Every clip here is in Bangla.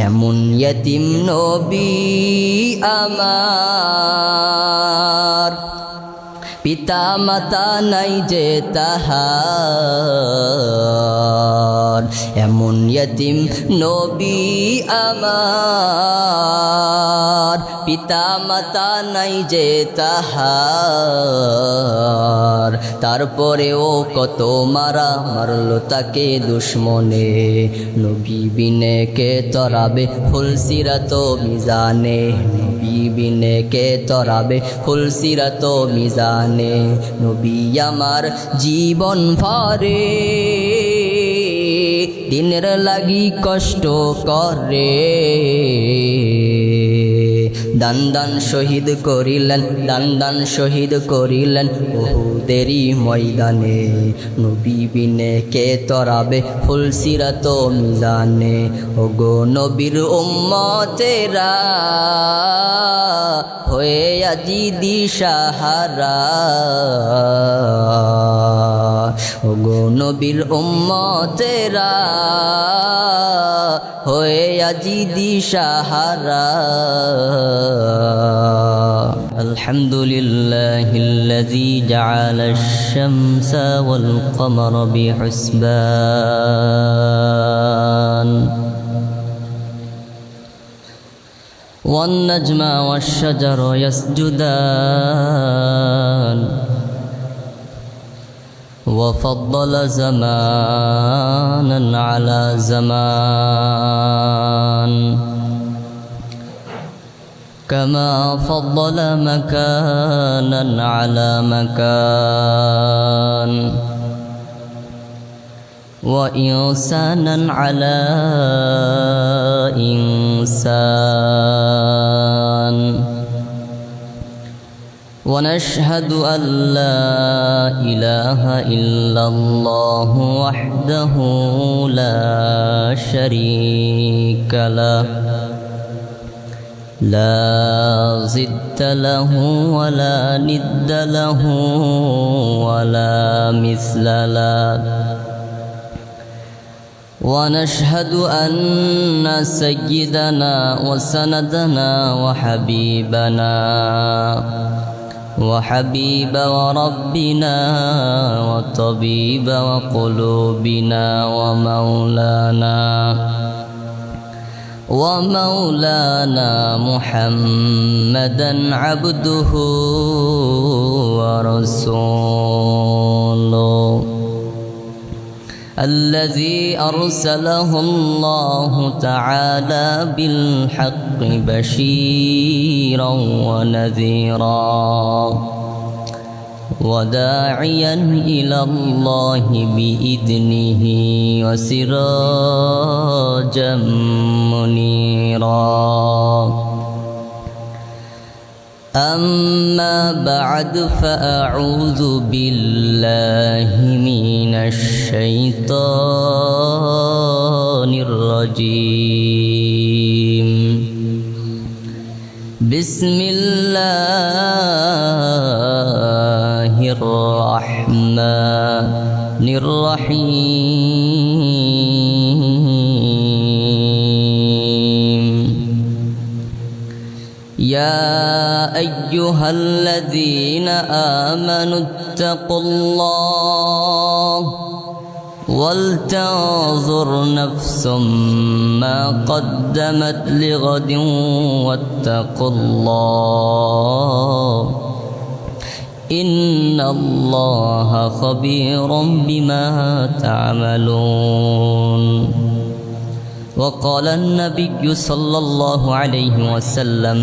এমন ইয়তিম নবী আমার, পিতা মাতা নাই যে তাহার। এমন ইয়তিম নবী আমার, পিতা মাতা নাই যে তাহার। তারপরেও কত মারা মারলো তাকে দুশ্মনে, নবী বিনে কে তরাবে ফুলসিরাত মিজানে, নবী বিনে কে তরাবে ফুলসিরাত মিজানে। নবী আমার জীবন ভরে দিনের লাগি কষ্ট করে, দান দান শহীদ করিলেন, দান দান শহীদ করিলেন উহুদেরই ময়দানে। নবী বিনে কে তরাবে ফুলসিরাত মিজানে। ওগো নবীর উম্মতেরা হয়ে আজি দিশাহারা, ওগো নবীর উম্মতেরা হয়ে আজি দিশাহারা। আলহামদুলিল্লাহিল্লাযী জাআলাশ শামসা ওয়াল কমারা বিহুসবান والنجم والشجر يسجدان وفضل زمانا على زمان كما فضل مكانا على مكان وإنسانا على إنسان. ونشهد أن لا إله إلا الله وحده لا شريك له لا ضد له ولا ند له ولا مثل له. ونشهد أن سيدنا وسندنا وحبيب وربنا وطبيب وقلوبنا ومولانا محمدا عبده ورسوله الذي أرسله الله تعالى بالحق بشيرا ونذيرا وداعيا إلى الله بإذنه وسراجا منيرا. أما بعد فأعوذ بالله من الشيطان الرجيم. بسم الله الرحمن الرحيم. يا أيها الذين آمنوا اتقوا الله ولتنظر نفس ما قدمت لغد واتقوا الله إن الله خبير بما تعملون. وقال النبي صلى الله عليه وسلم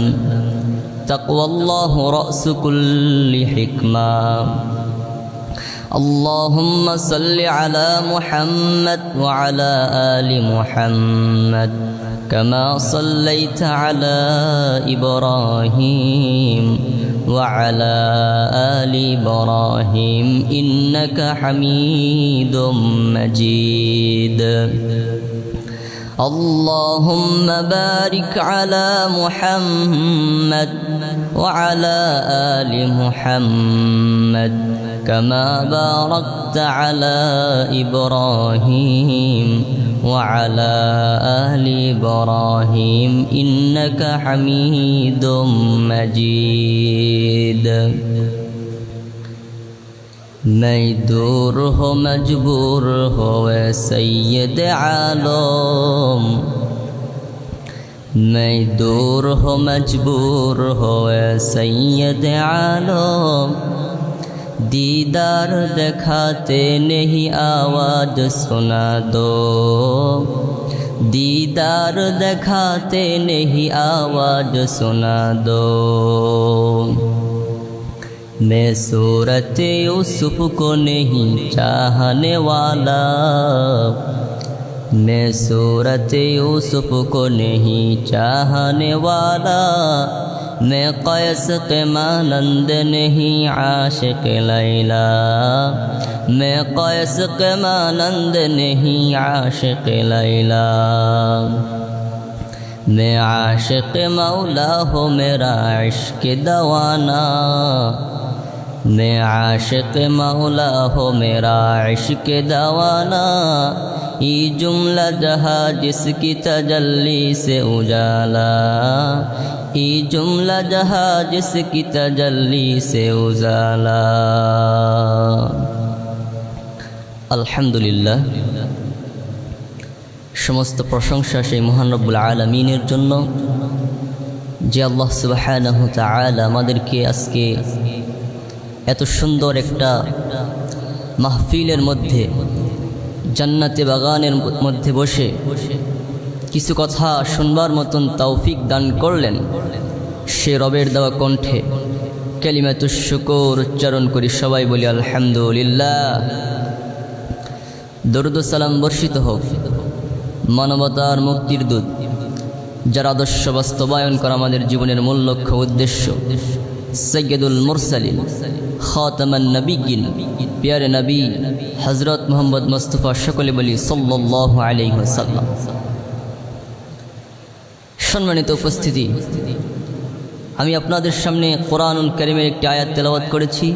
تقوى الله رأس كل حكمة. اللهم صل على محمد وعلى آل محمد كما صليت على إبراهيم وعلى آل إبراهيم إنك حميد مجيد. اللهم بارك على محمد وعلى آل محمد كما باركت على إبراهيم وعلى آل إبراهيم إنك حميد مجيد میں دور ہو مجبور ہو اے سید عالم میں دور ہو مجبور ہو اے سید عالم دیدار دکھاتے نہیں آواز سنا دو دیدار دکھاتے نہیں آواز سنا دو میں صورت یوسف کو نہیں چاہنے والا میں صورت یوسف کو نہیں چاہنے والا میں قیس کے مانند نہیں عاشق لیلا میں قیس کے مانند نہیں عاشق لیلا میں عاشق مولا ہو میرا عشق دوانا میں عاشق مولا ہو میرا عشق دوانا یہ جملہ جہاں جس کی تجلی سے اجالا یہ جملہ جہاں جس کی تجلی سے اجالا আলহামদুলিল্লাহ সমস্ত প্রশংসা সেই মহান রব্বুল আলামিনের জন্য যে আল্লাহ সুবহানাহু ওয়া তাআলা আমাদেরকে আজকে এত সুন্দর একটা মাহফিলের মধ্যে জান্নাতে বাগানের মধ্যে বসে কিছু কথা শুনবার মতন তৌফিক দান করলেন সে রবের দেওয়া কণ্ঠে কালিমাতুশ শুকর উচ্চারণ করি সবাই বলি আলহামদুলিল্লাহ দরুদ ও সালাম বর্ষিত হোক মানবতার মুক্তির দূত যার আদর্শ বাস্তবায়ন করা আমাদের জীবনের মূল লক্ষ্য উদ্দেশ্য সৈয়দুল মুরসালিন খাতামান নবিয়্যিন প্যারে নবী হযরত মুহাম্মদ মুস্তাফা সকলে বলি সাল্লাল্লাহু আলাইহি ওয়াসাল্লাম। সম্মানিত উপস্থিতি, আমি আপনাদের সামনে কোরআনুল কারীমের একটি আয়াত তেলাওয়াত করেছি।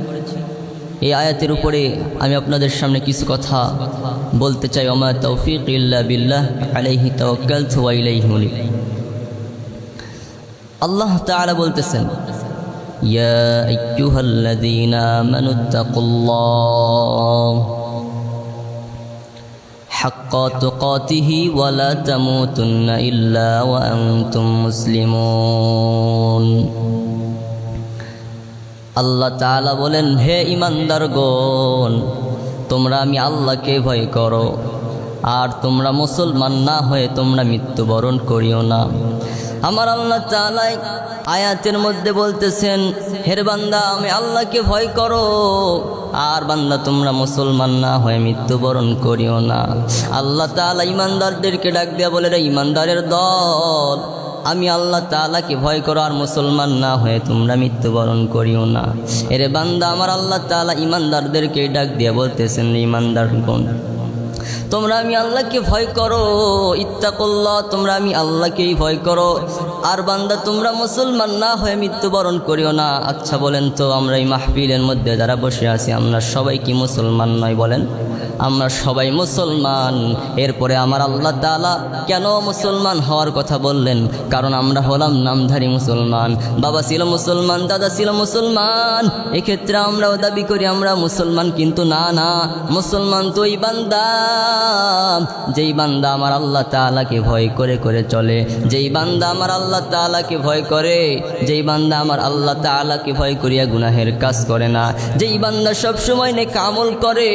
এই আয়াতের উপরে আমি আপনাদের সামনে কিছু কথা বলতে চাই। ওমা তৌফিক ইল্লা বিল্লাহ আলাইহি তাওয়াক্কালতু ওয়া ইলাইহি উনীব। আল্লাহ তাআলা বলতেছেন, ইয়া আইয়ুহাল্লাযীনা আমানুত্তাকুল্লাহ হাক্কা তুকাতিহি ওয়া লা তামুতুন্না ইল্লা ওয়া আনতুম মুসলিমুন। আল্লাহ তাআলা বলেন, হে ঈমানদারগণ, তোমরা আমি আল্লাহকে ভয় করো আর তোমরা মুসলমান না হয়ে তোমরা মৃত্যুবরণ করিও না। আমার আল্লাহ তাআলা আয়াতের মধ্যে বলতেছেন, হে বান্দা আমি আল্লাহকে ভয় করো আর বান্দা তোমরা মুসলমান না হয়ে মৃত্যুবরণ করিও না। আল্লাহ তাআলা ঈমানদারদেরকে ডাক দেয়া বলে, রে ঈমানদারের দল, আমি আল্লাহ তাআলাকে ভয় করো আর মুসলমান না হয়ে তোমরা মৃত্যুবরণ করিও না। এরে বান্দা আমার আল্লাহ তাআলা ঈমানদারদেরকে ডাক দিয়ে বলতেছেন, ঈমানদারগণ তোমরা আমি আল্লাহকে ভয় করো, ইত্তাকুল্লাহ তোমরা আমি আল্লাহকেই ভয় করো আর বান্দা তোমরা মুসলমান না হয়ে মৃত্যুবরণ করিও না। আচ্ছা বলেন তো, আমরা এই মাহফিলের মধ্যে যারা বসে আছি আমরা সবাই কি মুসলমান নয়? বলেন, আমরা সবাই মুসলমান। এরপরে আমার আল্লাহ তাআলা কেন মুসলমান হওয়ার কথা বললেন? কারণ আমরা হলাম নামধারী মুসলমান। বাবা ছিল মুসলমান, দাদা ছিল মুসলমান, এক্ষেত্রে আমরাও দাবি করি আমরা মুসলমান, কিন্তু না না, মুসলমান তো ওই বান্দা যেই বান্দা আমার আল্লাহ তাআলাকে ভয় করে করে চলে, যেই বান্দা আমার আল্লাহ তাআলাকে ভয় করে, যেই বান্দা আমার আল্লাহ তাআলাকে ভয় করিয়া গুনাহের কাজ করে না, যেই বান্দা সবসময় নেক আমল করে,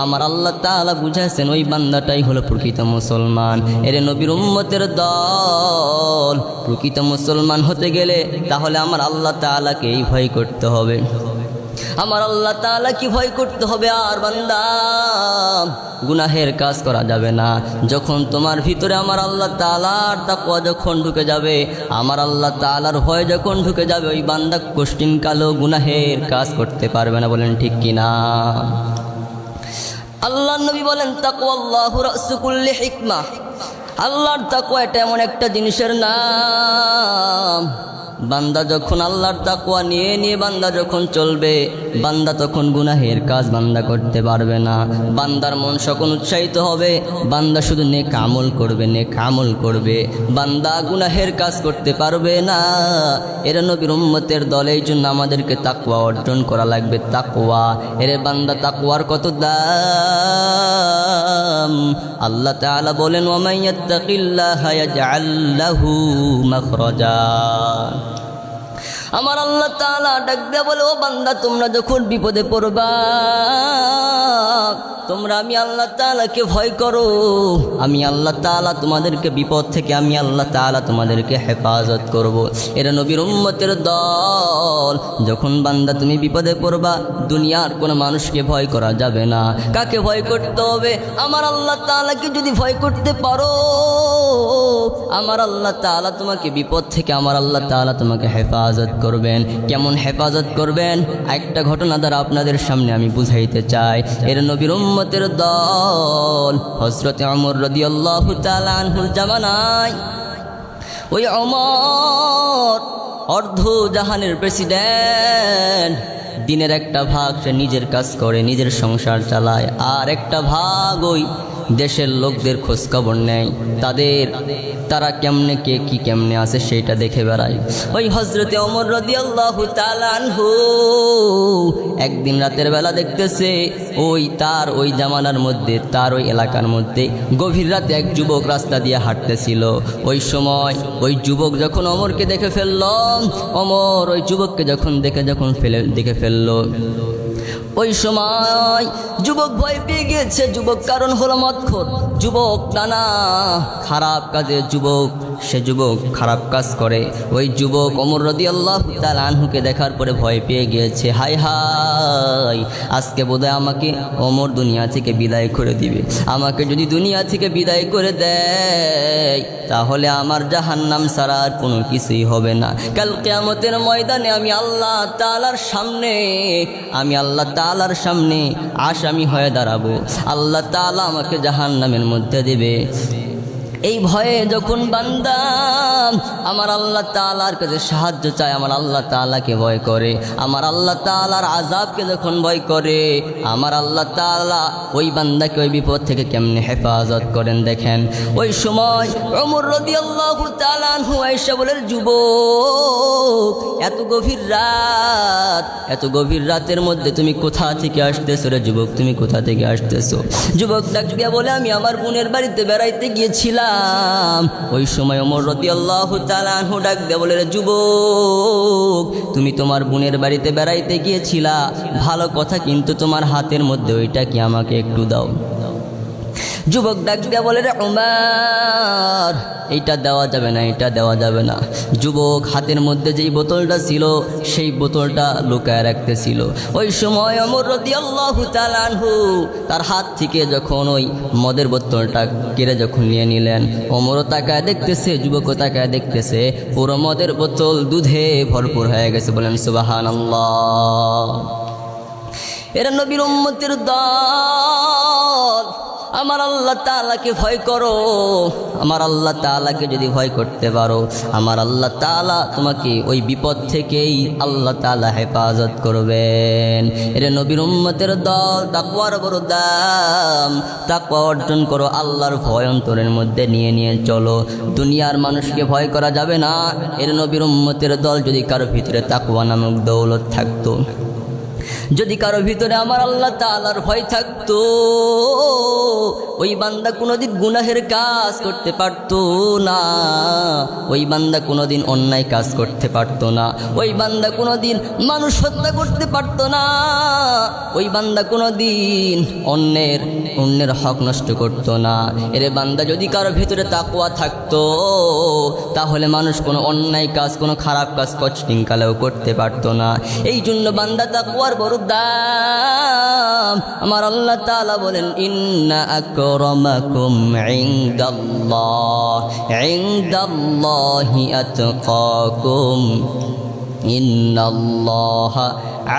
আমার আল্লাহ তাআলা বুঝাইছেন ওই বান্দাটাই হলো প্রকৃত মুসলমান। এর নবীর উম্মতের দল। প্রকৃত মুসলমান হতে গেলে তাহলে আমার আল্লাহ তাআলাকেই ভয় করতে হবে, আমার আল্লাহ তাআলাকে ভয় করতে হবে। আর বান্দা গুনাহের কাজ করা যাবে না। যখন তোমার ভিতরে আমার আল্লাহ তাআলার তাকওয়া যখন ঢুকে যাবে, আমার আল্লাহ তাআলার ভয় যখন ঢুকে যাবে, ওই বান্দা কষ্টিন কালো গুনাহের কাজ করতে পারবে না। বলেন ঠিক কিনা? আল্লাহর নবী বলেন, তাকওয়াল্লাহু রাসু কুল্লি হিকমা। আল্লাহর তাকওয়া এটা এমন একটা জিনিসের নাম বান্দা যখন আল্লাহর তাকওয়া নিয়ে নিয়ে বান্দা যখন চলবে, বান্দা তখন গুনাহের কাজ বান্দা করতে পারবে না। বান্দার মন সকল উৎসাহিত হবে, বান্দা শুধু নেক আমল করবে, নেক আমল করবে, বান্দা গুনাহের কাজ করতে পারবে না। এরা নবীর উম্মতের দল, এই জন্য আমাদেরকে তাকওয়া অর্জন করা লাগবে। তাকওয়া এরে বান্দা, তাকওয়ার কত দাম! আল্লাহ তাআলা বলেন, ওয়া মান ইয়াত্তাকিল্লাহা ইয়াজআল লাহু মাখরাজা। আমার আল্লাহ তাআলা ডাক দিয়ে বলে, ও বান্দা, তোমরা যখন বিপদে পড়বা, তোমরা আমি আল্লাহ তাআলাকে ভয় করো। আমি আল্লাহ তাআলা তোমাদেরকে বিপদ থেকে, আমি আল্লাহ তাআলা তোমাদেরকে হেফাজত করব। এরা নবীর উম্মতের দল। যখন বান্দা তুমি বিপদে পড়বা, দুনিয়ার কোনো মানুষকে ভয় করা যাবে না। কাকে ভয় করতে হবে? আমার আল্লাহ তাআলাকে যদি ভয় করতে পারো, আমার আল্লাহ তাআলা তোমাকে বিপদ থেকে, আমার আল্লাহ তাআলা তোমাকে হেফাজত করবেন। কেমন হেফাজত করবেন? একটা ঘটনা দ্বারা আপনাদের সামনে আমি বুঝাইতে চাই। এর নবীর উম্মতের দল হযরত ওমর রাদিয়াল্লাহু তাআলা আনহুর জামানায়, ওই ওমর অর্ধ জাহানের প্রেসিডেন্ট। দিনের একটা ভাগ সে নিজের কাজ করে, নিজের সংসার চালায়, আর একটা ভাগ ওই দেশের লোকদের খোঁজখবর নেয়, তারা কেমনে, কে কি কেমনে আছে সেইটা দেখে বেড়ায়। ওই হযরতে ওমর রাদিয়াল্লাহু তাআলা আনহু একদিন রাতের বেলা দেখতেছে, ওই জামানার মধ্যে, তার ওই এলাকার মধ্যে গভীর রাতে এক যুবক রাস্তা দিয়ে হাঁটতেছিল। ওই সময় ওই যুবক যখন ওমরকে দেখে ফেলল, ওমর ওই যুবককে দেখে ফেলল, ওই সময় যুবক ভয় পেয়ে গিয়েছে। যুবক কারণ হলো মদখোর যুবক, নানা খারাপ কাজে সে যুবক খারাপ কাজ করে। ওই যুবক ওমর রাদিয়াল্লাহু তাআলা আনহুকে দেখার পরে ভয় পেয়ে গিয়েছে। হায় হায়, আজকে বোধহয় আমাকে ওমর দুনিয়া থেকে বিদায় করে দিবে। আমাকে যদি দুনিয়া থেকে বিদায় করে দেয়, তাহলে আমার জাহান্নাম ছাড়া আর কোনো কিছুই হবে না। কাল কিয়ামতের ময়দানে আমি আল্লাহ তাআলার সামনে আসামি হয়ে দাঁড়াবো। আল্লাহ তাআলা আমাকে জাহান্নামের মধ্যে দেবে। এই ভয়ে যখন বান্দা আমার আল্লাহ তাআলার কাছে সাহায্য চায়, আমার আল্লাহ তাআলাকে ভয় করে, আমার আল্লাহ তাআলার আযাবকে যখন ভয় করে, আমার আল্লাহ তাআলা ওই বান্দাকে ওই বিপদ থেকে কেমনে হেফাজত করেন দেখেন। ওই সময় ওমর রাদিয়াল্লাহু তাআলা আনহু আয়েশা বলেন, যুবক, এত গভীর রাতের মধ্যে তুমি কোথা থেকে আসতেছো রে যুবক? তুমি কোথা থেকে আসতেছো? যুবক ডাক দিয়া বলে, আমি আমার বোনের বাড়িতে বেড়াইতে গিয়েছিলাম। ওই সময় ওমর রাদিয়াল্লাহু তাআলা আনহু ডাক দিয়ে বলে, যুবক, তুমি তোমার বোনের বাড়িতে বেড়াইতে গিয়েছিলা, ভালো কথা, কিন্তু তোমার হাতের মধ্যে ওইটা কি আমাকে একটু দাও। যুবক ডাক দিয়া বলে, রে ওমর, এইটা দেওয়া যাবে না, এটা দেওয়া যাবে না। যুবক হাতের মধ্যে যেই বোতলটা ছিল, সেই বোতলটা লুকায় রাখতেছিল। ওই সময় ওমর রাদিয়াল্লাহু তাআলা আনহু তার হাত থেকে যখন ওই মদের বোতলটা কেড়ে যখন নিয়ে নিলেন, ওমরও তাকায় দেখতেছে, যুবকও তাকায় দেখতেছে, পুরো মদের বোতল দুধে ভরপুর হয়ে গেছে। বলেন সুবহানাল্লাহ। এরা নবীর উম্মতের দল। আমার আল্লাহ তাআলাকে ভয় করো। আমার আল্লাহ তাআলাকে যদি ভয় করতে পারো, আমার আল্লাহ তাআলা তোমাকে ওই বিপদ থেকেই আল্লাহ তাআলা হেফাজত করবেন। এর নবীর উম্মতের দল, তাকওয়ার বড় দাম। তাকওয়া অর্জন করো, আল্লাহর ভয় অন্তরের মধ্যে নিয়ে নিয়ে চলো। দুনিয়ার মানুষকে ভয় করা যাবে না। এর নবীর উম্মতের দল, যদি কারো ভিতরে তাকওয়া নামক দৌলত থাকতো, যদি কারো ভিতরে আমার আল্লাহ তাআলার ভয় থাকতো, ওই বান্দা কোনোদিন গুনাহের কাজ করতে পারতো না। ওই বান্দা কোনোদিন অন্যায় কাজ করতে পারতো না। ওই বান্দা কোনোদিন মানুষ হত্যা করতে পারতো না। ওই বান্দা কোনোদিন অন্যের হক নষ্ট করতো না। এরে বান্দা, যদি কারো ভিতরে তাকওয়া থাকতো, তাহলে মানুষ কোনো অন্যায় কাজ, কোনো খারাপ কাজ কষ্টিংকালেও করতে পারতো না। এই জন্য বান্দা তাকওয়ার বড় দাম। আমার আল্লাহ তাআলা বলেন, ইন্না আকরামাকুম ইনদাল্লাহি আতকাকুম ইন্নাল্লাহা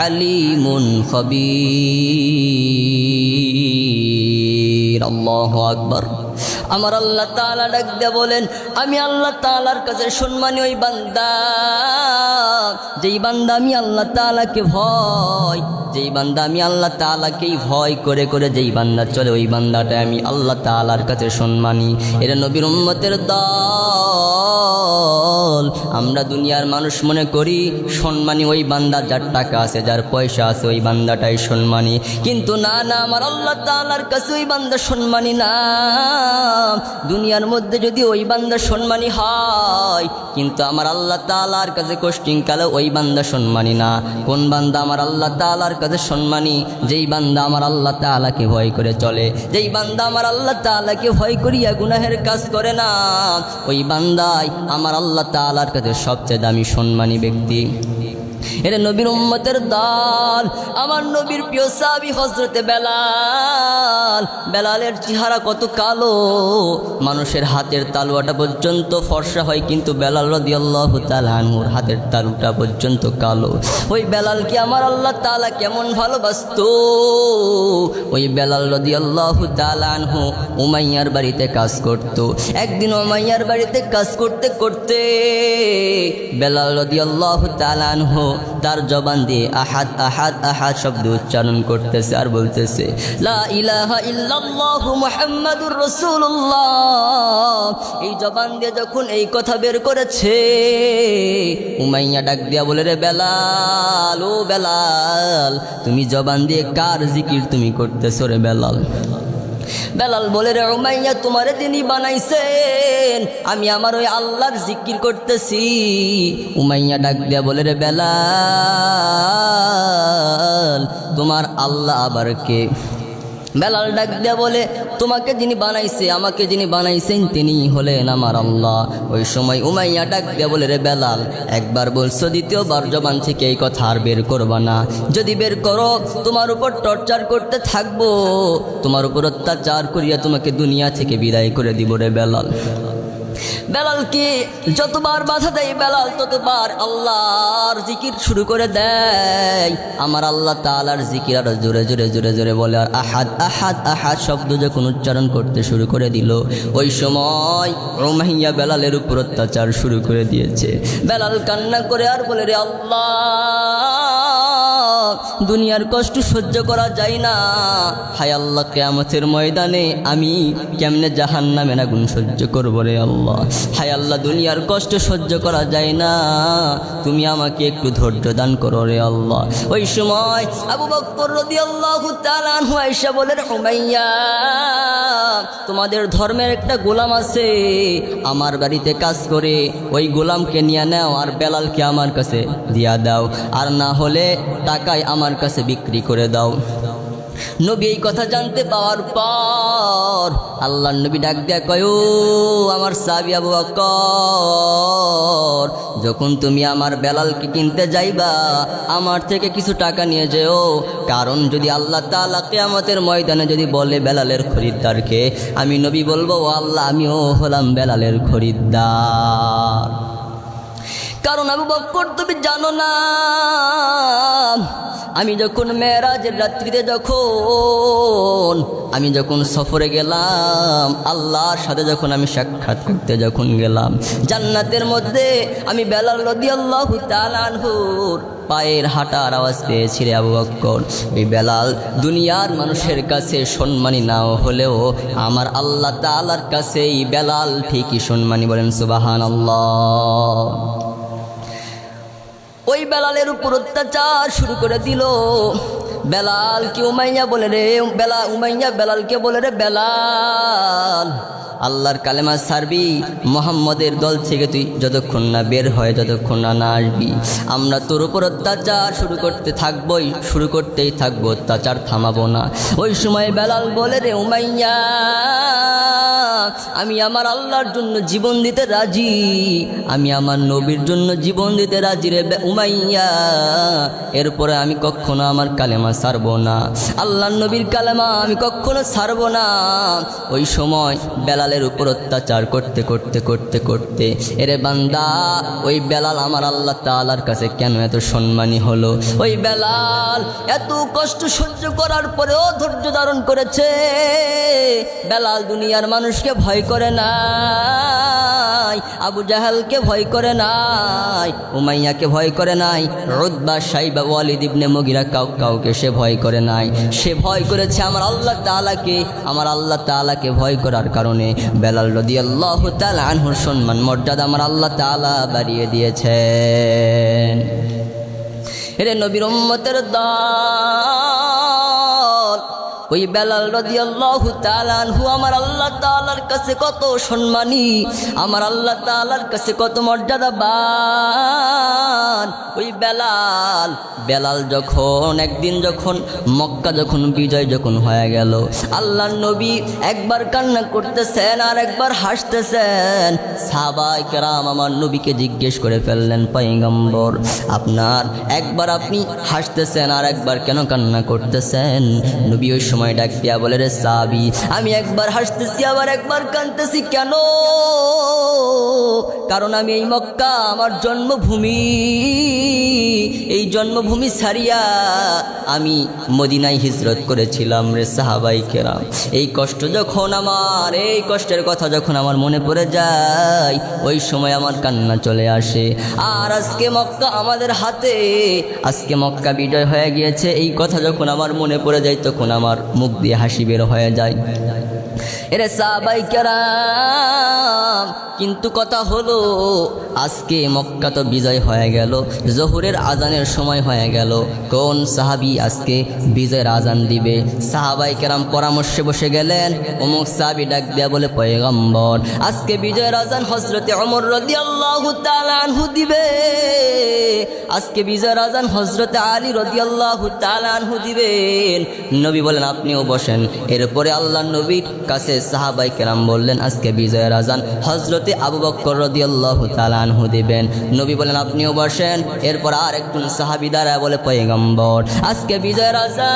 আলিমুন খাবীর। আল্লাহু আকবার। আমার আল্লাহ তাআলা ডাক দিয়ে বলেন, আমি আল্লাহ তাআলার কাছে সম্মানী ওই বান্দা, যেই বান্দা আমি আল্লাহ তাআলাকে ভয়, যেই বান্দা আমি আল্লাহ তাআলাকেই ভয় করে করে যেই বান্দা চলে, ওই বান্দাটা আমি আল্লাহ তাআলার কাছে সম্মানী। এরা নবীর উম্মতের দল। আমরা দুনিয়ার মানুষ মনে করি সম্মানী ওই বান্দা যার টাকা আছে, যার পয়সা আছে, ওই বান্দাটাই সম্মানী। কিন্তু না না, আমার আল্লাহ তাআলার কাছে ওই বান্দা সম্মানী না। দুনিয়ার মধ্যে যদি ওই বান্দা সম্মানী হয়, কিন্তু আমার আল্লাহ তাআলার কাছে কোশ্চিনকালে ওই বান্দা সম্মানী না। কোন বান্দা আমার আল্লাহ তাআলার কাছে সম্মানী? যেই বান্দা আমার আল্লাহ তাআলাকে ভয় করে চলে, যেই বান্দা আমার আল্লাহ তাআলাকে ভয় করিয়া গুনাহের কাজ করে না, ওই বান্দাই আমার আল্লাহ তাআলার কাছে সবচেয়ে দামি সম্মানী ব্যক্তি। এরা নবীর উম্মতের দল। আমার নবীর প্রিয় সাহাবী হযরতে বেলাল। বেলালের চেহারা কত কালো, মানুষের হাতের তালুয়াটা পর্যন্ত ফর্সা হয়, কিন্তু বেলাল রাদিয়াল্লাহু তাআলা আনহুর হাতের তালুটা পর্যন্ত কালো। ওই বেলালকে আমার আল্লাহ তাআলা কেমন ভালোবাসতো। ওই বেলাল রাদিয়াল্লাহু তাআলা আনহু উমাইয়ার বাড়িতে কাজ করত। একদিন উমাইয়ার বাড়িতে কাজ করতে করতে বেলাল রাদিয়াল্লাহু তাআলা আনহু তার জবান দিয়ে আহাদ আহাদ আহাদ শব্দ উচ্চারণ করতেছে আর বলতেছে, লা ইলাহা ইল্লাল্লাহু মুহাম্মাদুর রাসূলুল্লাহ। এই জবান দিয়ে যখন এই কথা বের করেছে, উমাইয়া ডাক দিয়া বলে, রে বেলাল, ও বেলাল, তুমি জবান দিয়ে কার জিকির তুমি করতেছো রে বেলাল? বেলাল বলে, রে উমাইয়া, তোমারে তিনি বানাইছেন, আমি আমার ওই আল্লাহর জিকির করতেছি। উমাইয়া ডাক দিয়া বলে, রে বেলাল, তোমার আল্লাহ আবার কে? বেলাল ডাক দিয়া বলে, তোমাকে যিনি বানাইছে, আমাকে যিনি বানাইছেন, তিনি হলেন আমার আল্লাহ। ওই সময় উমাইয়া ডাক দিয়া বলে, রে বেলাল, একবার বলছো, দ্বিতীয়বার জবান থেকে এই কথা আর বের করবা না। যদি বের করো, তোমার উপর টর্চার করতে থাকবো, তোমার উপর অত্যাচার করিয়া তোমাকে দুনিয়া থেকে বিদায় করে দিব রে বেলাল। বেলালকে যতবার বাধা দেয় বেলাল ততবার আল্লাহর জিকির শুরু করে দেয়। আমার আল্লাহ তাআলার জিকির আরো জোরে জোরে জোরে জোরে বলে, আর আহাদ আহাদ আহাদ শব্দ যখন উচ্চারণ করতে শুরু করে দিল, ওই সময় উমাইয়া বেলালের উপর অত্যাচার শুরু করে দিয়েছে। বেলাল কান্না করে আর বলে, রে আল্লাহ, দুনিয়ার কষ্ট সহ্য করা যায় না। হায় আল্লাহ, কিয়ামতের ময়দানে আমি কেমনে জাহান্নামের আগুন সহ্য করব রে আল্লাহ। হায় আল্লাহ, দুনিয়ার কষ্ট সহ্য করা যায় না, তুমি আমাকে একটু ধৈর্য দান করো রে আল্লাহ। ওই সময় আবু বকর রাদিয়াল্লাহু তাআলা আনহু আয়েশা বলেন, উমাইয়া, তোমাদের ধর্মের একটা গোলাম আছে, আমার বাড়িতে কাজ করে, ওই গোলামকে নিয়ে নাও আর বেলালকে আমার কাছে দিয়া দাও, আর না হলে টাকায় আমার কাছে বিক্রি করে দাও। নবী এই কথা জানতে পাওয়ার পর আল্লাহর নবী ডাক দেয়া কয়, ও আমার সাহাবী আবু বকর, যখন তুমি আমার বেলালকে কিনতে যাইবা, আমার থেকে কিছু টাকা নিয়ে যেও। কারণ যদি আল্লাহ তাআলা কিয়ামতের ময়দানে যদি বলে বেলালের খরিদ্দারকে, আমি নবী বলবো, ও আল্লাহ, আমিও হলাম বেলালের খরিদ্দার। কারণ আবু বকর, তুমি জানো না, আমি যখন মেরাজের রাত্রিতে আমি যখন সফরে গেলাম, আল্লাহর সাথে যখন আমি সাক্ষাৎ করতে যখন গেলাম, জান্নাতের মধ্যে আমি বেলাল রাদিয়াল্লাহু তাআলা আনহুর পায়ের হাঁটার আওয়াজ পেয়েছি রে আবু বকর। ওই বেলাল দুনিয়ার মানুষের কাছে সম্মানী নাও হলেও আমার আল্লাহ তাআলার কাছে এই বেলাল ঠিকই সম্মানী। বলেন সুবহানাল্লাহ। ওই বেলালের উপর অত্যাচার শুরু করে দিল। বেলালকে উমাইয়া বলে, রে উমাইয়া বেলালকে বলে, রে বেলাল, আল্লাহর কালেমা ছাড়বি, মুহাম্মদের দল থেকে তুই যতক্ষণ না বের হয়, যতক্ষণ না আসবি, আমরা তোর উপর অত্যাচার শুরু করতেই থাকবো, অত্যাচার থামাবো না। ওই সময় বেলাল বলে, রে উমাইয়া, আমি আমার আল্লাহর জন্য জীবন দিতে রাজি, আমি আমার নবীর জন্য জীবন দিতে রাজি রে উমাইয়া। এরপরে আমি কখনো আমার কালেমা ছাড়বো না, আল্লাহর নবীর কালেমা আমি কখনো ছাড়বো না। ওই সময় বেলালের উপর অত্যাচার করতে করতে করতে করতে এরে বান্দা ওই বেলাল আমার আল্লাহ তাআলার কাছে কেন এত সম্মানী হলো? ওই বেলাল এত কষ্ট সহ্য করার পরেও ধৈর্য ধারণ করেছে। বেলাল দুনিয়ার মানুষকে ভয় করে নাই, আবু জাহালকে ভয় করে নাই, উমাইয়াকে ভয় করে নাই, উতবা সাইবা ওয়ালিদ ইবনে মুগিরা কাউকে সে ভয় করে নাই। সে ভয় করেছে আমার আল্লাহ তাআলাকে। আমার আল্লাহ তাআলাকে ভয় করার কারণে বেলাল রাদিয়াল্লাহু তাআলা আনহুর সম্মান মর্যাদা আমার আল্লাহ তাআলা বাড়িয়ে দিয়েছেন। এরে নবীর উম্মতের দল, ওই বেলাল রাদিয়াল্লাহু তাআলা আনহু আমার আল্লাহ তাআলার কাছে কত সম্মানী, আমার আল্লাহ তাআলার কাছে কত মর্যাদাবান। ওই বেলাল যখন একদিন যখন মক্কা যখন বিজয় যখন হয়ে গেল, আল্লাহর নবী একবার কান্না করতেছেন আর একবার হাসতেছেন। সাহাবায়ে কেরাম আমার নবীকে জিজ্ঞেস করে ফেললেন, পয়গম্বর আপনার একবার আপনি হাসতেছেন আর একবার কেন কান্না করতেছেন? নবী ওই সময় ডাক দিয়া বলে, রে সাহাবী, আমি একবার হাসতেছি আবার একবার কাঁদতেছি কেন? কারণ আমি এই মক্কা আমার জন্মভূমি, এই জন্মভূমি ছাড়িয়া আমি মদিনায় হিজরত করেছিলাম। রে সাহাবায়ে কেরাম, এই কষ্ট যখন আমার, এই কষ্টের কথা যখন আমার মনে পড়ে যায়, ওই সময় আমার কান্না চলে আসে। আর আজকে মক্কা আমাদের হাতে, আজকে মক্কা বিজয় হয়ে গিয়েছে, এই কথা যখন আমার মনে পড়ে যায় তখন আমার মুখ দিয়ে হাসি বের হয়ে যায়। এরে সাহাবায়ে কেরাম, কিন্তু কথা হলো আজকে মক্কা তো বিজয় হয়ে গেল, জোহরের আজানের সময় হয়ে গেল, কোন সাহাবী আজকে বিজয়ের আজান দিবে? সাহাবায়ে কেরাম পরামর্শে বসে গেলেন। অমুক সাহাবী ডাক দেয়া বলে, পয়গম্বর আজকে বিজয়ের আজান হযরতে ওমর রাদিয়াল্লাহু তাআলা আনহু দিবে, আজকে বিজয়ের আজান হযরতে আলী রাদিয়াল্লাহু তাআলা আনহু দিবেন। নবী বলেন আপনিও বসেন। এরপরে আল্লাহর নবীর কাছে সাহাবায়ে কেরাম বললেন, আজকে বিজয়ের আজান হযরতে আবু বকর রাদিয়াল্লাহু তাআলা আনহু দিবেন। নবী বলেন আপনিও বসেন। এরপর আর একজন সাহাবী দাঁড়ায় বলে, পয়গম্বর আজকে বিজয়ের আজান,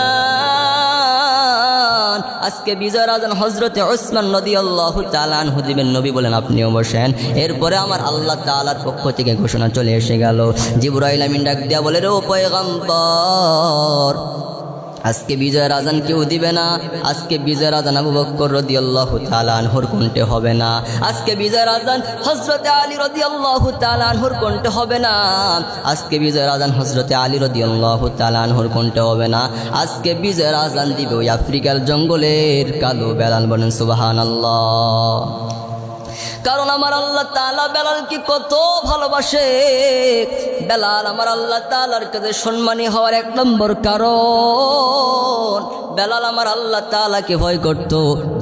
আজকে বিজয়ের আজান হযরতে উসমান রাদিয়াল্লাহু তাআলা আনহু দিবেন। নবী বলেন আপনিও বসেন। এরপরে আমার আল্লাহ তাআলার পক্ষ থেকে ঘোষণা চলে এসে গেল। জিবরাইল আমিন ডাক দিয়া বলে, রে ও পয়গম্বর আজকে বিজয়ের আজান কেউ দিবে না, আজকে বিজয়ের আজান আবু বকর রাদিয়াল্লাহু তাআলা আনহুর কণ্ঠে হবে না, আজকে বিজয়ের আজান হযরতে আলী রাদিয়াল্লাহু তাআলা আনহুর কণ্ঠে হবে না, আজকে বিজয়ের আজান হযরতে আলী রাদিয়াল্লাহু তাআলা আনহুর কণ্ঠে হবে না, আজকে বিজয়ের আজান দিবে ওই আফ্রিকার জঙ্গলের কালো বেলাল। বলেন সুবহানাল্লাহ। কারণ আমার আল্লাহ তাআলা বেলালকে কত ভালোবাসে। বেলাল আমার আল্লাহ তাআলার কাছে সম্মানী হওয়ার এক নম্বর কারণ, বেলাল আমার আল্লাহ তাআলাকে ভয় করত।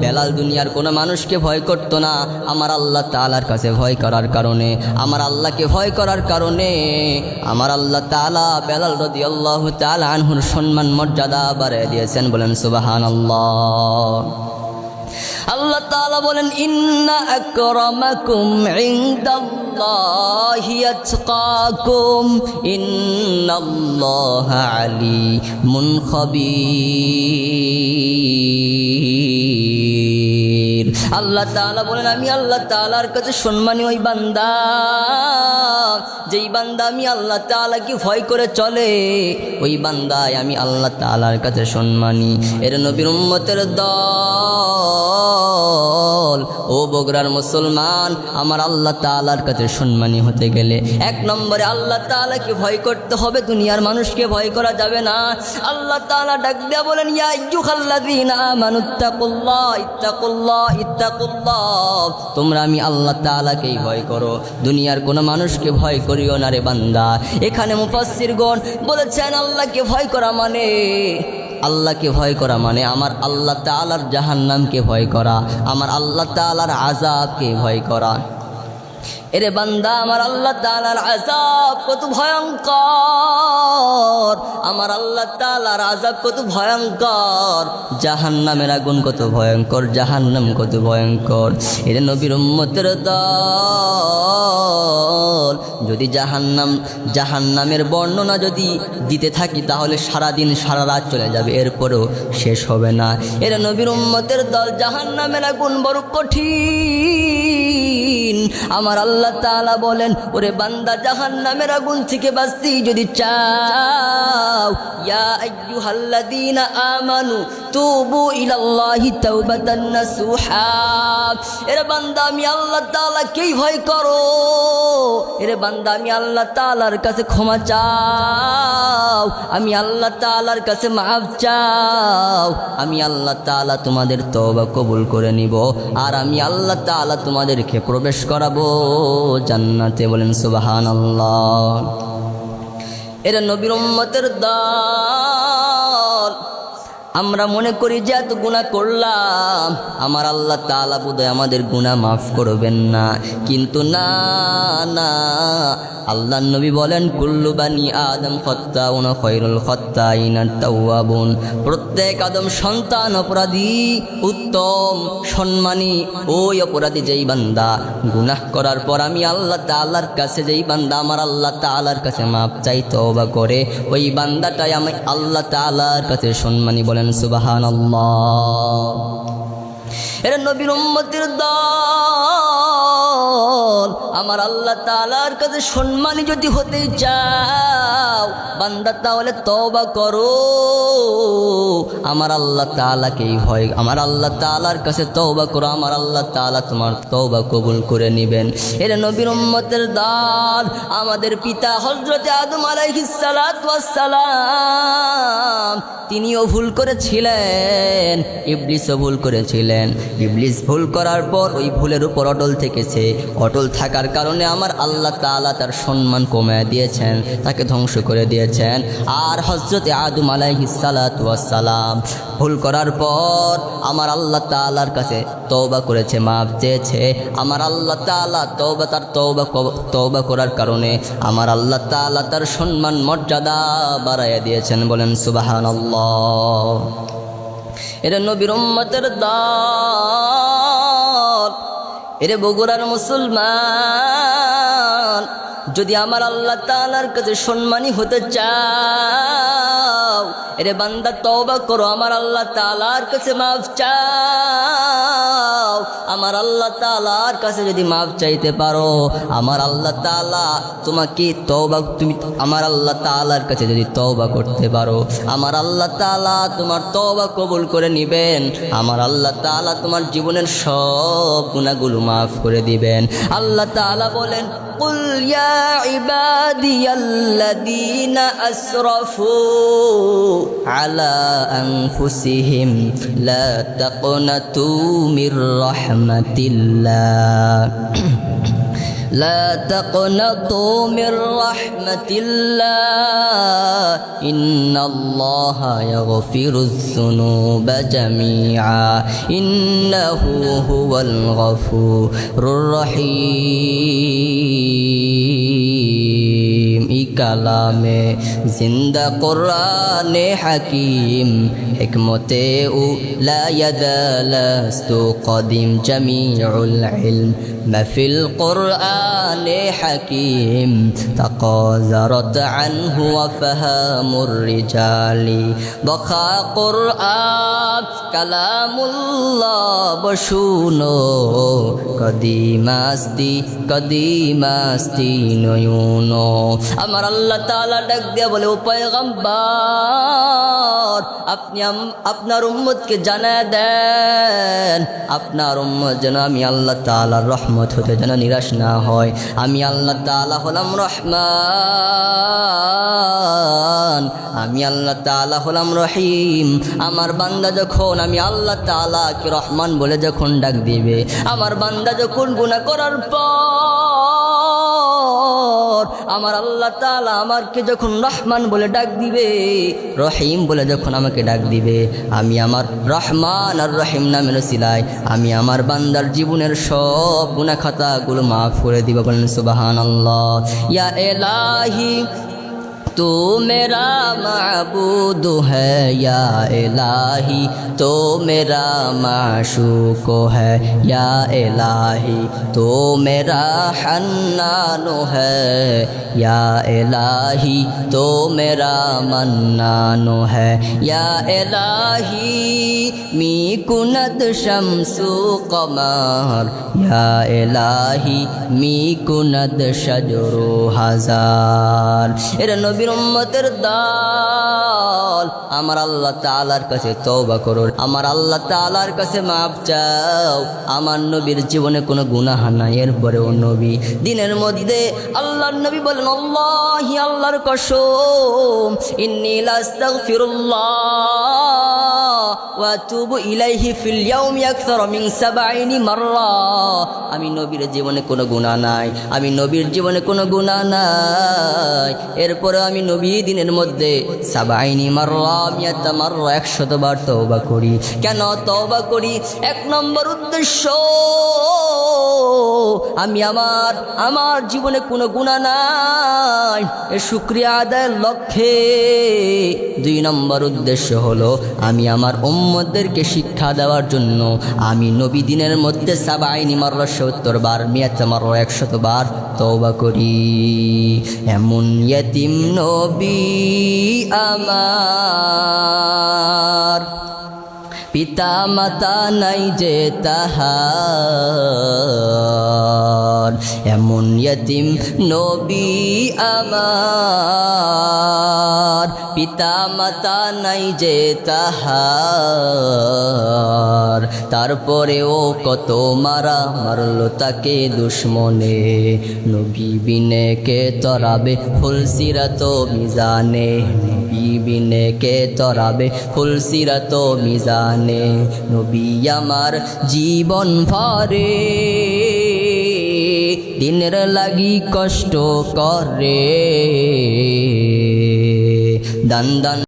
বেলাল দুনিয়ার কোনো মানুষকে ভয় করত না, আমার আল্লাহ তাআলার কাছে ভয় করার কারণে, আমার আল্লাহকে ভয় করার কারণে আমার আল্লাহ তাআলা বেলাল রাদিয়াল্লাহু তাআলা আনহুর সম্মান মর্যাদা বাড়িয়ে দিয়েছেন। বলেন সুবহানাল্লাহ। আল্লাহ তাআলা বলেন, ইন্না আকরামাকুম ইনদাল্লাহি আতকাকুম ইন্নাল্লাহা আলিমুন খাবীর। আল্লাহ তাআলা বলেন, আমি আল্লাহ তাআলার কাছে সম্মানী ওই বান্দা, যেই বান্দা আমি আল্লাহ তাআলাকে ভয় করে চলে, ওই বান্দায় আমি আল্লাহ তাআলার কাছে সম্মানী। এর নবীর উম্মতের দল, ও বগুড়ার মুসলমান, আমার আল্লাহ তাআলার কাছে সম্মানী হতে গেলে এক নম্বরে আল্লাহ তাআলাকে ভয় করতে হবে, দুনিয়ার মানুষকে ভয় করা যাবে না। আল্লাহ তাআলা ডাক দেয়া বলেন, ইয়া আইয়ুহাল্লাযীনা আমানুত্তাকুল্লাহ ইত্তাকুল্লাহ ইত্তাকুল্লাহ, তোমরা আমি আল্লাহ তাআলাকেই ভয় করো, দুনিয়ার কোনো মানুষকে ভয় করিও না রে বান্দা। এখানে মুফাসসিরগণ বলেছেন আল্লাহকে ভয় করা মানে, আল্লাহকে ভয় করা মানে আমার আল্লাহ তাআলার জাহান্নামকে ভয় করা, আমার আল্লাহ তাআলার আযাবকে ভয় করা। এরে বান্দা, আমার আল্লাহ তাআলার আযাব কত ভয়ঙ্কর, আমার আল্লাহ তাআলার আযাব কত ভয়ঙ্কর, জাহান্নামের আগুন কত ভয়ঙ্কর, জাহান্নাম কত ভয়ঙ্কর। এরে নবীর উম্মতের দল, যদি জাহান্নামের বর্ণনা যদি দিতে থাকি তাহলে সারা দিন সারা রাত চলে যাবে, এরপরেও শেষ হবে না। এরা নবীর উম্মতের দল, জাহান্নামের আগুন বড় কঠিন। আমার আল্লাহ তাআলা বলেন, ওরে বান্দা, জাহান্নামের আগুন থেকে বাঁচতে যদি চাও, ইয়া আইয়ুহাল্লাযীনা আমানু তুবু ইলাল্লাহি তাওবাতান নাসুহা। এরে বান্দা, আমি আল্লাহ তাআলাকেই ভয় করো। এরে বান্দা, আমি আল্লাহ তাআলার কাছে ক্ষমা চাও, আমি আল্লাহ তাআলার কাছে মাফ চাও। আমি আল্লাহ তাআলা তোমাদের তওবা কবুল করে নিব, আর আমি আল্লাহ তাআলা তোমাদেরকে প্রবেশ করাবো জান্নাতে। বলেন সুবহানাল্লাহ। এরা নবীর উম্মতের দল। আমরা মনে করি যে এত গুনাহ করলাম, আমার আল্লাহ তাআলা বোধহয় আমাদের গুনাহ মাফ করবেন না, কিন্তু না না, আল্লাহ নবী বলেন, কুল্লু বানি আদম খাত্তাউন খায়রুল খাত্তাইনা তাওয়াবুন। প্রত্যেক আদম সন্তান অপরাধী, উত্তম সম্মানী ওই অপরাধী যেই বান্দা গুনাহ করার পর আমি আল্লাহ তাআলার কাছে, যেই বান্দা আমার আল্লাহ তাআলার কাছে মাপ চাই, তওবা করে, ওই বান্দাটাই আমি আল্লাহ তাআলার কাছে সম্মানী। বলেন সুবহানাল্লাহ। এরা নবীর উম্মতের দল। আমার আল্লাহ তাআলার কাছে সম্মানী যদি হতে চাও বান্দা, তাহলে তওবা করো, আমার আল্লাহ তাআলাকেই ভয়, আমার আল্লাহ তাআলার কাছে তওবা করো, আমার আল্লাহ তাআলা তোমার তওবা কবুল করে নেবেন। এরা নবীর উম্মতের দল। আমাদের পিতা হযরতে আদম আলাইহিস সালাতু ওয়াস সালাম, তিনিও ভুল করেছিলেন, ইবলিসও ভুল করেছিলেন। ইবলিস ভুল করার পর ওই ভুলের উপর অটল থেকেছে। অটল থাকার কারণে আমার আল্লাহ তাআলা তার সম্মান কমিয়ে দিয়েছেন, তাকে ধ্বংস করে দিয়েছেন। আর হযরতে আদম আলাইহিস সালাতু ওয়াস সালাম ভুল করার পর আমার আল্লাহ তাআলার কাছে তওবা করেছে, মাফ চেয়েছে। আমার আল্লাহ তাআলা তওবা করার কারণে আমার আল্লাহ তাআলা তার সম্মান মর্যাদা বাড়াইয়া দিয়েছেন। বলেন সুবহানাল্লাহ। এরা নবীর উম্মতের দল। এরে বগুড়ার মুসলমান, যদি আমার আল্লাহ তাআলার কাছে সম্মানী হতে চাও, এরে বান্দা তওবা করো, আমার আল্লাহ তাআলার কাছে মাফ চাও। আমার আল্লাহ তাআলার কাছে যদি মাফ চাইতে পারো, আমার আল্লাহ তাআলা তোমাকে তুমি আমার আল্লাহ তাআলার কাছে যদি তওবা করতে পারো, আমার আল্লাহ তাআলা তোমার তওবা কবুল করে নেবেন। আমার আল্লাহ তাআলা তোমার জীবনের সব গুনাহগুলো মাফ করে দিবেন। আল্লাহ তাআলা বলেন, কুল ইয়া ইবাদিয়াল্লাযীনা আসরাফু আলা আনফুসিহিম লা তাকনাতু মির রাহমাতিল্লাহ لا تقنطوا من رحمة الله إن الله يغفر الذنوب جميعا إنه هو الغفور الرحيم কালামে জিন্দা কোরআনে হাকিম হিকমতে লা ইয়াদালাস্তু কদিম জামিউল ইলম মাফিল কোরআনে হাকিম তাকাযারাত আনহু ওয়া ফাহামুর রিজালি বখা কোরআন কালামুল্লাহ বশুনো কদিমাস্তি নয়ুনো। আমার আল্লাহ তাআলা ডাক দিয়া বলে, ও পয়গম্বর, আপনি আপনার উম্মতকে জানায় দেন, আপনার উম্মত যেন আমি আল্লাহ তাআলার রহমত হতে যেন নিরাশ না হয়। আমি আল্লাহ তাআলা হলাম রহমান, আমি আল্লাহ তাআলা হলাম রহিম। আমার বান্দা যখন আমি আল্লাহ তাআলাকে রহমান বলে যখন ডাক দিবে, আমার বান্দা যখন গুনাহ করার পর আমার আল্লাহ তাআলা আমাকে যখন রহমান বলে ডাক দিবে, রহিম বলে যখন আমাকে ডাক দিবে, আমি আমার রহমান আর রহিম নামের ওসিলায় আমি আমার বান্দার জীবনের সব গুনাহ খাতাগুলো মাফ করে দিব। বলেন সুবহানাল্লাহ। ইয়া ইলাহি तू मेरा माबूद है या इलाही, तो मेरा माशूक है या इलाही, तो मेरा हन्नान है या इलाही, तो मेरा मन्नान है या इलाही, मी कुनद शम्सु कमर या इलाही, मी कुनद शजरु হাজার। এরা নবীর উম্মতের দল, আমার আল্লাহ তাআলার কাছে তওবা করো, আমার আল্লাহ তাআলার কাছে মাপ চাও। আমার নবীর জীবনে কোনো গুনাহ নাই, এরপরেও নবী দিনের মধ্যে আল্লাহর নবী বলেন, আল্লাহি আল্লাহর কসম, ইন্নী লাস্তাগফিরুল্লাহ ওয়া আতুবু ইলাইহি ফিল ইয়াউমি আকসার মিন ৭০ মাররা। আমি নবীর জীবনে কোনো গুনাহ নাই, আমি নবীর জীবনে কোনো গুনাহ নাই, এরপরে আমি নবী দিনের মধ্যে ৭০ মাররা, ১০০ বার তওবা করি। কেন তওবা করি? এক নম্বর উদ্দেশ্য, আমি আমার জীবনে কোনো গুনাহ নাই, এর শুকরিয়া আদায়ের লক্ষ্যে। ২ নম্বর উদ্দেশ্য হলো আমি আমার উম্মতদেরকে শিক্ষা দেওয়ার জন্য আমি নবী দিনের মধ্যে ৭০ মাররা ৭০ বার, ১০০ মাররা ১০০ বার তওবা করি। এমন ইয়তিম নবী আমার, পিতা মাতা নাই যে তাহার, এমন ইয়তিম নবী আমার, পিতা মাতা নাই যে তাহার, তারপরেও কত মারা মারলো তাকে দুশ্মনে, নবী বিনে কে তরাবে ফুলসিরাত মিজানে, নবী বিনে কে তরাবে ফুলসিরাত মিজানে, নবী আমার জীবন ভরে দিনের লাগি কষ্ট করে, দান দান